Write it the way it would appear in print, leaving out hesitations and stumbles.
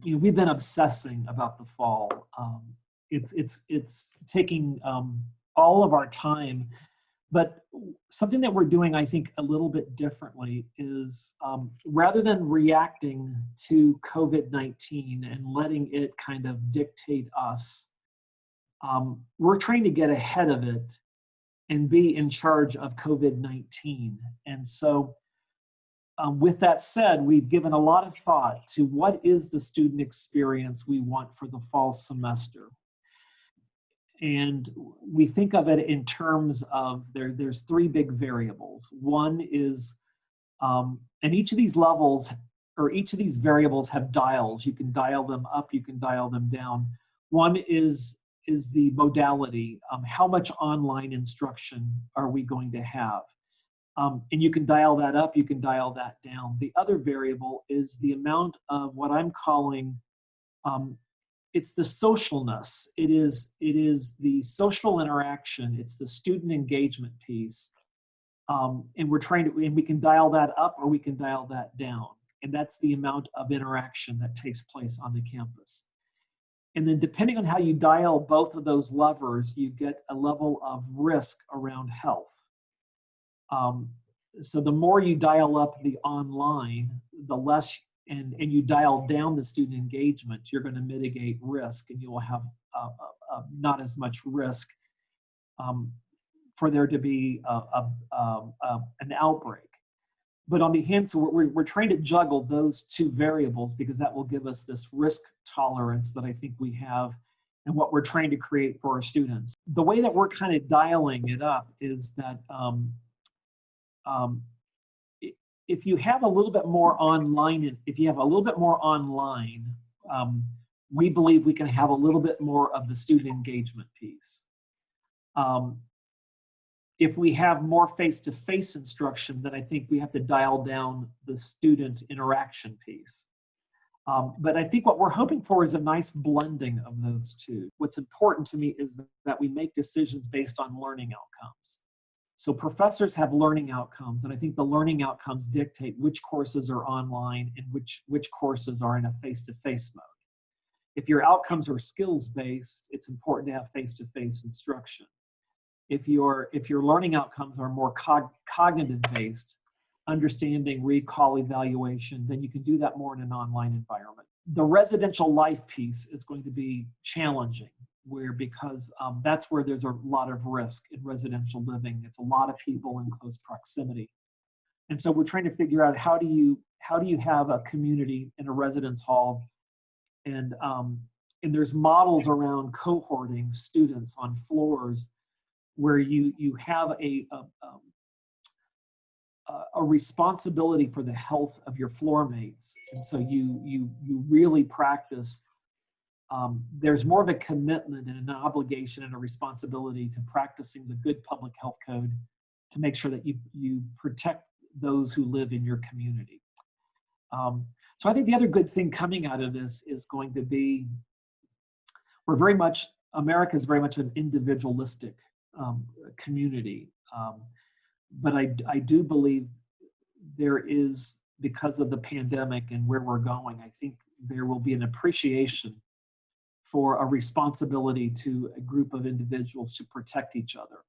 We've been obsessing about the fall. It's taking all of our time, but something that we're doing, I think, a little bit differently is rather than reacting to COVID-19 and letting it kind of dictate us, we're trying to get ahead of it and be in charge of COVID-19. And so with that said, we've given a lot of thought to what is the student experience we want for the fall semester. And we think of it in terms of there's three big variables. One is, and each of these levels or each of these variables have dials. You can dial them up, you can dial them down. One is the modality. How much online instruction are we going to have? And you can dial that up, you can dial that down. The other variable is the amount of what I'm calling, it's the socialness. It is the social interaction. It's the student engagement piece. And we're trying to, and we can dial that up or we can dial that down. And that's the amount of interaction that takes place on the campus. And then depending on how you dial both of those levers, you get a level of risk around health. So the more you dial up the online, the less, and you dial down the student engagement, you're going to mitigate risk, and you will have not as much risk for there to be an outbreak. But on the hand, so we're trying to juggle those two variables because that will give us this risk tolerance that I think we have and what we're trying to create for our students. The way that we're kind of dialing it up is that if you have a little bit more online, we believe we can have a little bit more of the student engagement piece. If we have more face-to-face instruction, then I think we have to dial down the student interaction piece. But I think what we're hoping for is a nice blending of those two. What's important to me is that we make decisions based on learning outcomes. So professors have learning outcomes, and I think the learning outcomes dictate which courses are online and which courses are in a face-to-face mode. If your outcomes are skills-based, it's important to have face-to-face instruction. If your learning outcomes are more cognitive-based, understanding, recall, evaluation, then you can do that more in an online environment. The residential life piece is going to be challenging, because that's where there's a lot of risk in residential living. It's a lot of people in close proximity. And so we're trying to figure out how do you have a community in a residence hall, and there's models around cohorting students on floors where you have a responsibility for the health of your floor mates. And so you really practice, there's more of a commitment and an obligation and a responsibility to practicing the good public health code to make sure that you protect those who live in your community. So I think the other good thing coming out of this is going to be, America is very much an individualistic community. But I do believe there is, because of the pandemic and where we're going, I think there will be an appreciation for a responsibility to a group of individuals to protect each other.